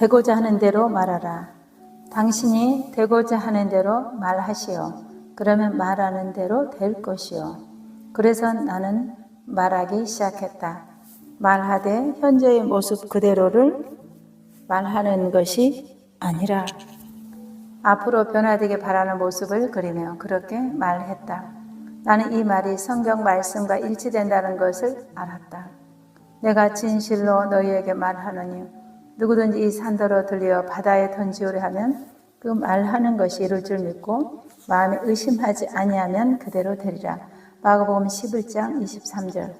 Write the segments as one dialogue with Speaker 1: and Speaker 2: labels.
Speaker 1: 되고자 하는 대로 말하라. 당신이 되고자 하는 대로 말하시오. 그러면 말하는 대로 될 것이요. 그래서 나는 말하기 시작했다. 말하되 현재의 모습 그대로를 말하는 것이 아니라 앞으로 변화되게 바라는 모습을 그리며 그렇게 말했다. 나는 이 말이 성경 말씀과 일치된다는 것을 알았다. 내가 진실로 너희에게 말하노니 누구든지 이 산더러 들려 바다에 던지오려 하면 그 말하는 것이 이룰 줄 믿고 마음에 의심하지 아니하면 그대로 되리라. 마가복음 11장 23절.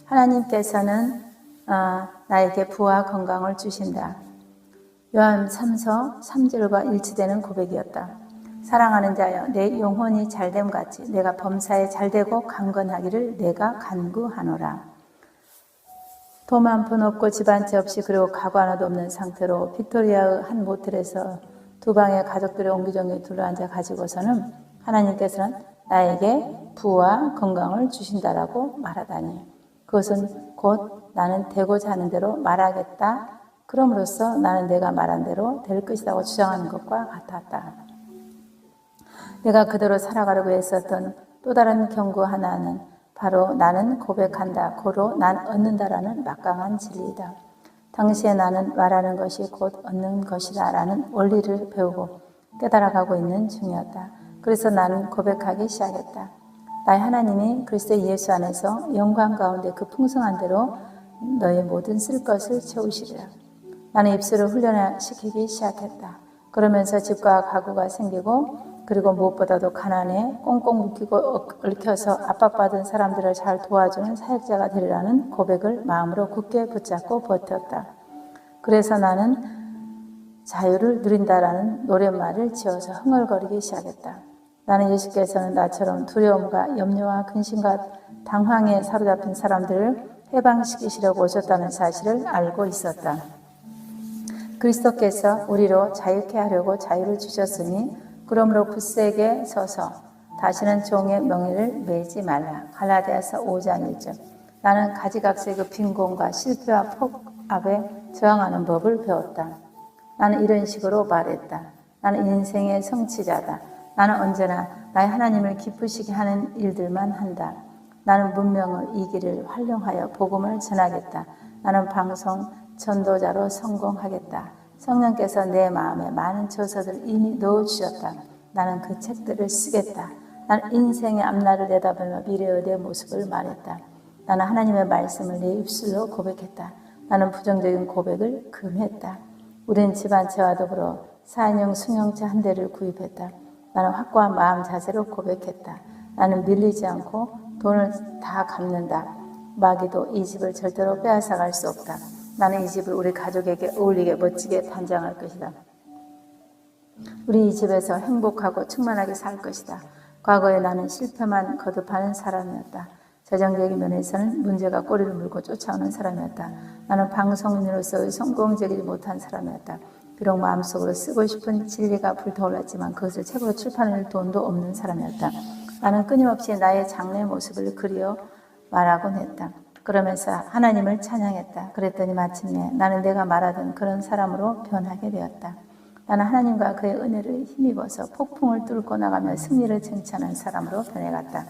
Speaker 1: 하나님께서는 나에게 부와 건강을 주신다. 요한 3서 3절과 일치되는 고백이었다. 사랑하는 자여, 내 영혼이 잘됨 같이 내가 범사에 잘되고 강건하기를 내가 간구하노라. 돈 한 푼 없고 집 한 채 없이 그리고 가구 하나도 없는 상태로 빅토리아의 한 모텔에서 두 방의 가족들의 옹기종기 둘러앉아 가지고서는 하나님께서는 나에게 부와 건강을 주신다라고 말하다니, 그것은 곧 나는 되고자 하는 대로 말하겠다, 그럼으로써 나는 내가 말한 대로 될 것이라고 주장하는 것과 같았다. 내가 그대로 살아가려고 했었던 또 다른 경고 하나는 바로 나는 고백한다, 고로 난 얻는다라는 막강한 진리이다. 당시에 나는 말하는 것이 곧 얻는 것이다 라는 원리를 배우고 깨달아가고 있는 중이었다. 그래서 나는 고백하기 시작했다. 나의 하나님이 그리스도 예수 안에서 영광 가운데 그 풍성한 대로 너의 모든 쓸 것을 채우시리라. 나는 입술을 훈련시키기 시작했다. 그러면서 집과 가구가 생기고, 그리고 무엇보다도 가난에 꽁꽁 묶이고 얽혀서 압박받은 사람들을 잘 도와주는 사역자가 되리라는 고백을 마음으로 굳게 붙잡고 버텼다. 그래서 나는 자유를 누린다라는 노랫말을 지어서 흥얼거리기 시작했다. 나는 예수께서는 나처럼 두려움과 염려와 근심과 당황에 사로잡힌 사람들을 해방시키시려고 오셨다는 사실을 알고 있었다. 그리스도께서 우리로 자유케 하려고 자유를 주셨으니 그러므로 굳세게 서서 다시는 종의 명예를 매지 말라. 갈라디아서 5장 1절. 나는 가지각색 그 빈곤과 실패와 폭압에 저항하는 법을 배웠다. 나는 이런 식으로 말했다. 나는 인생의 성취자다. 나는 언제나 나의 하나님을 기쁘시게 하는 일들만 한다. 나는 문명을 이 길을 활용하여 복음을 전하겠다. 나는 방송 전도자로 성공하겠다. 성령께서 내 마음에 많은 처서들을 이미 넣어주셨다. 나는 그 책들을 쓰겠다. 나는 인생의 앞날을 내다보며 미래의 내 모습을 말했다. 나는 하나님의 말씀을 내 입술로 고백했다. 나는 부정적인 고백을 금했다. 우리는 집 한 채와 더불어 4인용 승용차 한 대를 구입했다. 나는 확고한 마음 자세로 고백했다. 나는 밀리지 않고 돈을 다 갚는다. 마귀도 이 집을 절대로 빼앗아갈 수 없다. 나는 이 집을 우리 가족에게 어울리게 멋지게 단장할 것이다. 우리 이 집에서 행복하고 충만하게 살 것이다. 과거에 나는 실패만 거듭하는 사람이었다. 재정적인 면에서는 문제가 꼬리를 물고 쫓아오는 사람이었다. 나는 방송인으로서의 성공적이지 못한 사람이었다. 비록 마음속으로 쓰고 싶은 진리가 불타올랐지만 그것을 책으로 출판할 돈도 없는 사람이었다. 나는 끊임없이 나의 장래의 모습을 그리어 말하곤 했다. 그러면서 하나님을 찬양했다. 그랬더니 마침내 나는 내가 말하던 그런 사람으로 변하게 되었다. 나는 하나님과 그의 은혜를 힘입어서 폭풍을 뚫고 나가며 승리를 쟁취하는 사람으로 변해갔다.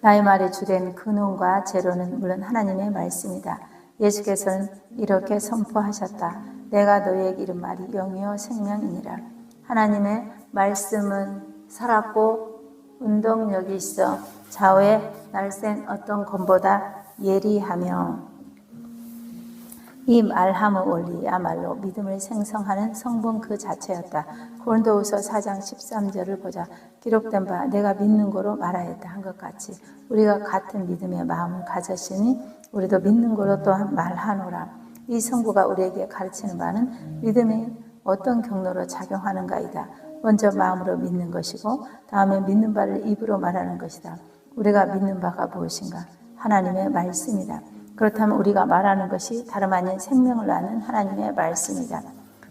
Speaker 1: 나의 말이 주된 근원과 재료는 물론 하나님의 말씀이다. 예수께서는 이렇게 선포하셨다. 내가 너희에게 이른 말이 영이요 생명이니라. 하나님의 말씀은 살았고 운동력이 있어 좌우에 날쌘 어떤 검보다 예리하며 이 말함의 원리야말로 믿음을 생성하는 성분 그 자체였다. 고린도후서 4장 13절을 보자. 기록된 바 내가 믿는 거로 말하였다 한 것 같이 우리가 같은 믿음의 마음을 가졌으니 우리도 믿는 거로 또한 말하노라. 이 성부가 우리에게 가르치는 바는 믿음이 어떤 경로로 작용하는가이다. 먼저 마음으로 믿는 것이고 다음에 믿는 바를 입으로 말하는 것이다. 우리가 믿는 바가 무엇인가? 하나님의 말씀이다. 그렇다면 우리가 말하는 것이 다름 아닌 생명을 낳는 하나님의 말씀이다.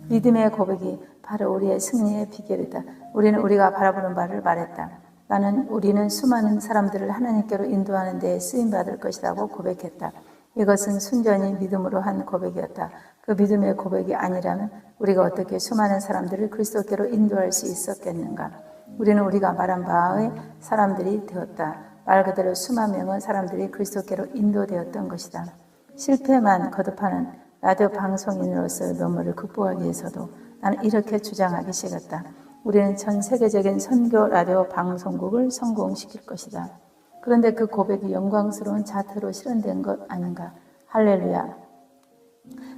Speaker 1: 믿음의 고백이 바로 우리의 승리의 비결이다. 우리는 우리가 바라보는 바를 말했다. 우리는 수많은 사람들을 하나님께로 인도하는 데 쓰임받을 것이라고 고백했다. 이것은 순전히 믿음으로 한 고백이었다. 그 믿음의 고백이 아니라면 우리가 어떻게 수많은 사람들을 그리스도께로 인도할 수 있었겠는가? 우리는 우리가 말한 바의 사람들이 되었다. 말 그대로 수만 명의 사람들이 그리스도께로 인도되었던 것이다. 실패만 거듭하는 라디오 방송인으로서의 면모를 극복하기 위해서도 나는 이렇게 주장하기 싫었다. 우리는 전 세계적인 선교 라디오 방송국을 성공시킬 것이다. 그런데 그 고백이 영광스러운 자태로 실현된 것 아닌가? 할렐루야.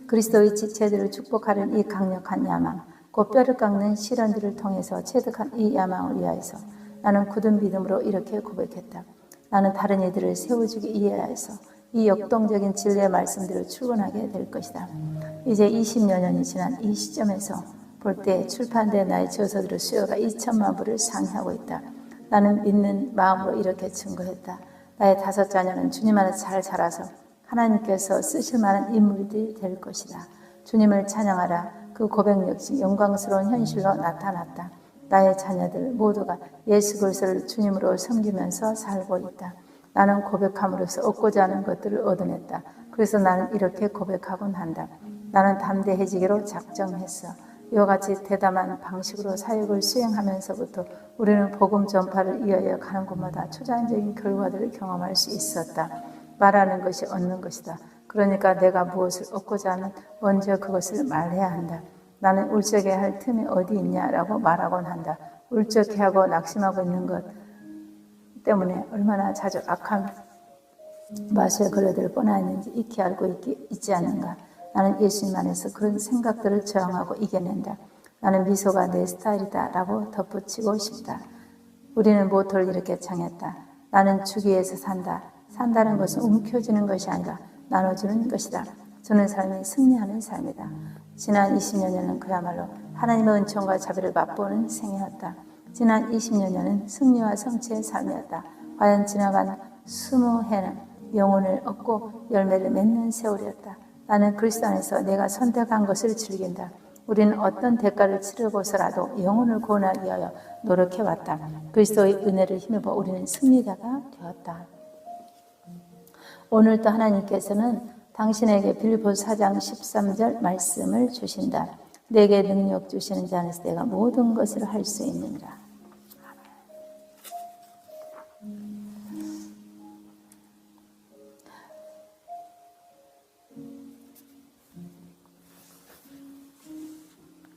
Speaker 1: 그리스도의 지체들을 축복하는 이 강력한 야망, 곧 뼈를 깎는 시련들을 통해서 체득한 이 야망을 위하여서 나는 굳은 믿음으로 이렇게 고백했다. 나는 다른 이들을 세워주기 위하여서 이 역동적인 진리의 말씀들을 출근하게 될 것이다. 이제 20여 년이 지난 이 시점에서 볼 때 출판된 나의 저서들의 수요가 2천만 부를 상회하고 있다. 나는 믿는 마음으로 이렇게 증거했다. 나의 5 자녀는 주님 안에서 잘 자라서 하나님께서 쓰실 만한 인물들이 될 것이다. 주님을 찬양하라. 그 고백 역시 영광스러운 현실로 나타났다. 나의 자녀들 모두가 예수 그리스도를 주님으로 섬기면서 살고 있다. 나는 고백함으로써 얻고자 하는 것들을 얻어냈다. 그래서 나는 이렇게 고백하곤 한다. 나는 담대해지기로 작정했어. 이와 같이 대담한 방식으로 사역을 수행하면서부터 우리는 복음 전파를 이어야 가는 곳마다 초자연적인 결과들을 경험할 수 있었다. 말하는 것이 얻는 것이다. 그러니까 내가 무엇을 얻고자 하면 먼저 그것을 말해야 한다. 나는 울적해야 할 틈이 어디 있냐라고 말하곤 한다. 울적해하고 낙심하고 있는 것 때문에 얼마나 자주 악한 맛에 걸려들 뻔했는지 익히 알고 있지 않는가. 나는 예수님 안에서 그런 생각들을 저항하고 이겨낸다. 나는 미소가 내 스타일이다 라고 덧붙이고 싶다. 우리는 모토를 이렇게 정했다. 나는 주기 위해서 산다. 산다는 것은 움켜쥐는 것이 아니라 나눠주는 것이다. 저는 삶이 승리하는 삶이다. 지난 20여 년은 그야말로 하나님의 은총과 자비를 맛보는 생이었다. 지난 20여 년은 승리와 성취의 삶이었다. 과연 지나간 20해는 영혼을 얻고 열매를 맺는 세월이었다. 나는 그리스도 안에서 내가 선택한 것을 즐긴다. 우리는 어떤 대가를 치르고서라도 영혼을 구원하기 위하여 노력해왔다. 그리스도의 은혜를 힘입어 우리는 승리자가 되었다. 오늘도 하나님께서는 당신에게 빌립보서 4장 13절 말씀을 주신다. 내게 능력 주시는 자 안에서 내가 모든 것을 할 수 있느니라.